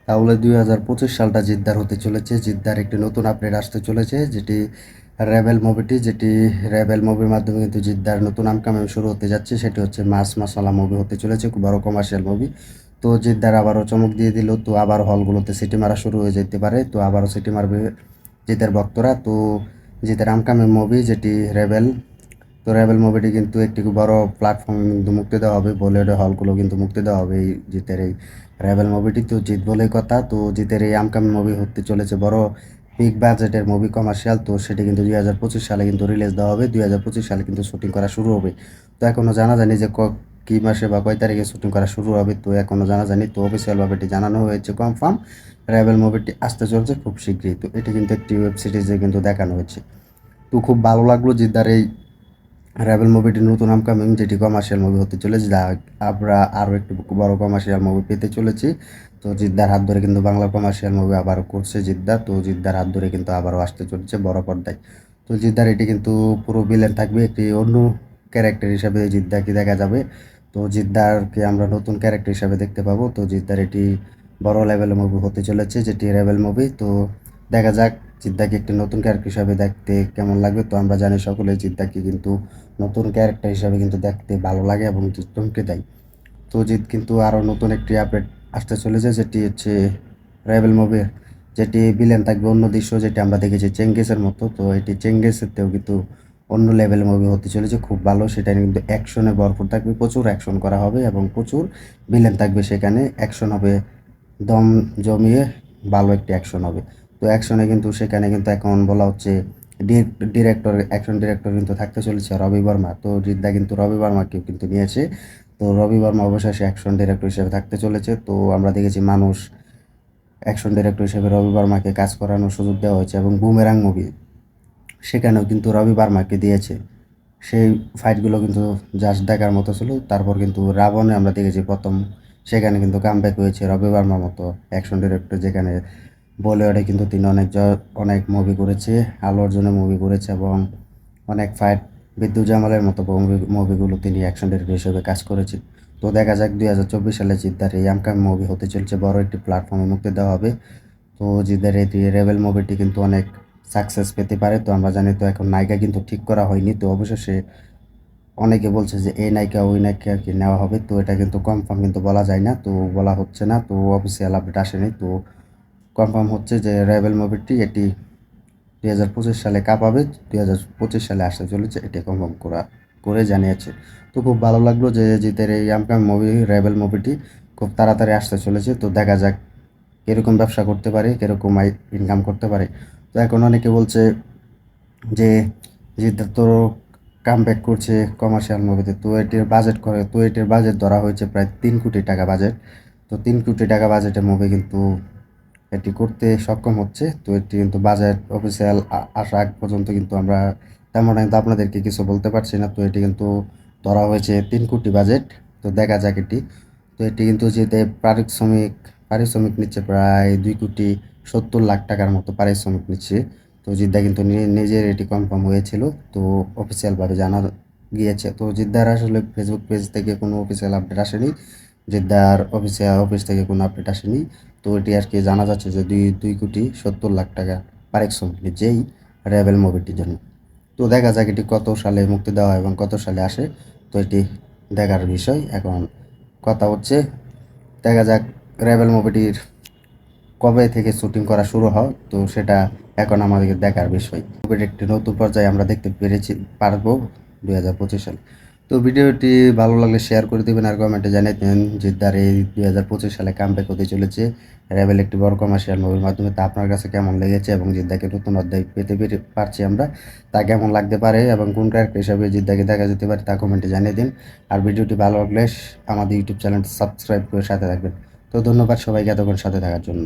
তাহলে 2025 সালটা জিদ্দার হতে চলেছে। জিদ্দার একটি নতুন আপডেট আসতে চলেছে, যেটি রেবেল মুভিটি, যেটি রেবেল মুভির মাধ্যমে কিন্তু জিদ্দার নতুন আপকামিং শুরু হতে যাচ্ছে। সেটি হচ্ছে মাস মাসালা মুভি হতে চলেছে, খুব বড় কমার্শিয়াল মুভি। তো জিদ্দার আবারও চমক দিয়ে দিল, তো আবার হলগুলোতে সিটি মারা শুরু হয়ে যেতে পারে, তো আবারও সিটি মারবে জিতের ভক্তরা। তো জিতের আপকামিং মুভি যেটি রেবেল, তো রেবেল মুভিটি কিন্তু একটি খুব বড় প্ল্যাটফর্মে কিন্তু মুক্তি দেওয়া হবে, বলিউডের হলগুলো কিন্তু মুক্তি দেওয়া হবে এই জিতের এই রেবেল মুভিটি। তো জিত বলেই কথা, তো জিতের এই আপকামিং মুভি হতে চলেছে বড় বিগ বাজেটের মুভি, কমার্শিয়াল। তো সেটি কিন্তু 2025 সালে কিন্তু রিলিজ দেওয়া হবে, 2025 সালে কিন্তু শুটিং করা শুরু হবে। তো এখনও জানা যায়নি যে কী মাসে বা কয় তারিখে শুটিং করা শুরু হবে, তো এখনও জানা যায়নি। তো অফিসিয়ালভাবে এটি জানানো হয়েছে কনফার্ম, রেবেল মুভিটি আসতে চলছে খুব শীঘ্রই। তো এটি কিন্তু একটি ওয়েব সিরিজে কিন্তু দেখানো হয়েছে। তো খুব ভালো লাগলো জিদ্দার এই রেবেল মুভিটি নতুন আপকামিং, যেটি কমার্শিয়াল মুভি হতে চলেছে, যা আমরা আরও একটু বড় কমার্শিয়াল মুভি পেতে চলেছি। তো জিদ্দার হাত ধরে কিন্তু বাংলা কমার্শিয়াল মুভি আবারও করছে জিদ্দার, তো জিদ্দার হাত ধরে কিন্তু আবারও আসতে চলেছে বড় পর্দায়। তো জিদ্দার এটি কিন্তু পুরো ভিলেন থাকবে, একটি অন্য ক্যারেক্টার হিসাবে জিদ্দারকে দেখা যাবে। তো জিদ্দারকে আমরা নতুন ক্যারেক্টার হিসাবে দেখতে পাবো। তো জিদ্দার এটি বড় লেভেলের মুভি হতে চলেছে, যেটি রেবেল মুভি। তো দেখা যাক জিদ্দাকে একটি নতুন ক্যারেক্টার হিসাবে দেখতে কেমন লাগবে। তো আমরা জানি সকলে জিদ্দাকে কিন্তু নতুন ক্যারেক্টার হিসাবে কিন্তু দেখতে ভালো লাগে এবং চমকে দেয়। তো জিৎ কিন্তু আরও নতুন একটি আপডেট আসতে চলেছে, যেটি হচ্ছে রেবেল মুভির, যেটি ভিলেন থাকবে অন্য দৃশ্য, যেটি আমরা দেখেছি চেঙ্গিসের মতো। তো এটি চেঙ্গিসেরতেও কিন্তু অন্য লেভেলের মুভি হতে চলেছে, খুব ভালো। সেটা কিন্তু অ্যাকশনে ভরপুর থাকবে, প্রচুর অ্যাকশন করা হবে এবং প্রচুর ভিলেন থাকবে সেখানে। অ্যাকশন হবে দম জমিয়ে, ভালো একটি অ্যাকশন হবে। তো অ্যাকশনে কিন্তু সেখানে কিন্তু এখন বলা হচ্ছে ডিরেক্টর, অ্যাকশন ডিরেক্টর কিন্তু থাকতে চলেছে রবি বর্মা। তো জিদ্দা কিন্তু রবি বর্মাকেও কিন্তু নিয়েছে। তো রবি বর্মা অবশেষে অ্যাকশন ডিরেক্টর হিসেবে থাকতে চলেছে। তো আমরা দেখেছি মানুষ অ্যাকশন ডিরেক্টর হিসেবে রবি বর্মাকে কাজ করানোর সুযোগ দেওয়া হয়েছে, এবং বুমেরাং মুভি সেখানেও কিন্তু রবি বর্মাকে দিয়েছে। সেই ফাইটগুলো কিন্তু জাস্ট দেখার মতো ছিল। তারপর কিন্তু রাবণে আমরা দেখেছি প্রথম, সেখানে কিন্তু কামব্যাক হয়েছে রবি বর্মার মতো অ্যাকশন ডিরেক্টর, যেখানে বলিউডে কিন্তু তিনি অনেক মুভি করেছে, আল্লু অর্জুনের মুভি করেছে এবং অনেক ফাইট, বিদ্যুৎ জামালের মতো মুভিগুলো তিনি অ্যাকশন ডিরেক্টর হিসেবে কাজ করেছে। তো দেখা যাক 2024 সালে জিদ্দার এই আপকামিং মুভি হতে চলছে, বড় একটি প্ল্যাটফর্মে মুক্তি দেওয়া হবে। তো জিদ্দার এই রেবেল মুভিটি কিন্তু অনেক সাকসেস পেতে পারে। তো আমরা জানি, তো এখন নায়িকা কিন্তু ঠিক করা হয়নি, তো অবশেষে অনেকে বলছে যে এই নায়িকা ওই নায়িকাকে নেওয়া হবে। তো এটা কিন্তু কনফার্ম কিন্তু বলা যায় না, তো বলা হচ্ছে না, তো অফিসিয়াল আপডেট আসেনি। তো কনফার্ম হচ্ছে যে রেবেল মুভিটি এটি 2025 সালে কাঁপাবে, 2025 সালে আসতে চলেছে, এটি কনফার্ম করে জানিয়েছে। তো খুব ভালো লাগলো যে জিতের এই আপকামিং মুভি রেবেল মুভিটি খুব তাড়াতাড়ি আসতে চলেছে। তো দেখা যাক কীরকম ব্যবসা করতে পারে, কীরকম ইনকাম করতে পারে। তো এখন অনেকে বলছে যে জিৎ তো কামব্যাক করছে কমার্শিয়াল মুভিতে, তো এটির বাজেট ধরা হয়েছে প্রায় 3 কোটি টাকা বাজেট। তো 3 কোটি টাকা বাজেটের মুভি কিন্তু এটি করতে সক্ষম হচ্ছে। তো এটি কিন্তু বাজেট অফিসিয়াল আসা আগ পর্যন্ত কিন্তু আমরা তেমন কিন্তু আপনাদেরকে কিছু বলতে পারছি না। তো এটি কিন্তু ধরা হয়েছে 3 কোটি বাজেট। তো দেখা যাক এটি, তো এটি কিন্তু যেতে পারিশ্রমিক নিচ্ছে প্রায় 2,70,00,000 টাকার মতো পারিশ্রমিক নিচ্ছে। তো জিদ্দা কিন্তু নিজের এটি কনফার্ম হয়েছিল, তো অফিসিয়ালভাবে জানা গিয়েছে। তো জিদ্দার আসলে ফেসবুক পেজ থেকে কোনো অফিসিয়াল আপডেট আসেনি, জিদ্দার অফিস থেকে কোনো আপডেট আসেনি। তো এটি আর কি জানা যাচ্ছে যে 2,70,00,000 টাকা পারিশ্রমিক নিচ্ছে এই রেবেল মুভিটির জন্য। তো দেখা যাক এটি কত সালে মুক্তি দেওয়া হয় এবং কত সালে আসে, তো এটি দেখার বিষয়। এখন কথা হচ্ছে, দেখা যাক রেবেল মুভিটির কবে থেকে শুটিং করা শুরু হয়, তো সেটা এখন আমাদের দেখার বিষয়। মুভির একটি নতুন পর্যায়ে আমরা দেখতে পারবো 2025 সালে। তো ভিডিওটি ভালো লাগলে শেয়ার করে দেবেন আর কমেন্টে জানিয়ে দেন জিদ্দার এই 2025 সালে কামব্যাক হতে চলেছে রেবেল একটি বড় কমার্শিয়াল মুভির মাধ্যমে। তা আপনার কাছে কেমন লেগেছে, এবং জিদ্দাকে নতুন অধ্যায় পেতে পারছি আমরা, তা কেমন লাগতে পারে এবং কোন ক্যারেক্টার হিসাবে জিদ্দাকে দেখা যেতে পারে, তা কমেন্টে জানিয়ে দিন। আর ভিডিওটি ভালো লাগলে আমাদের ইউটিউব চ্যানেলটি সাবস্ক্রাইব করে সাথে থাকবেন। তো ধন্যবাদ সবাইকে এতক্ষণ সাথে থাকার জন্য।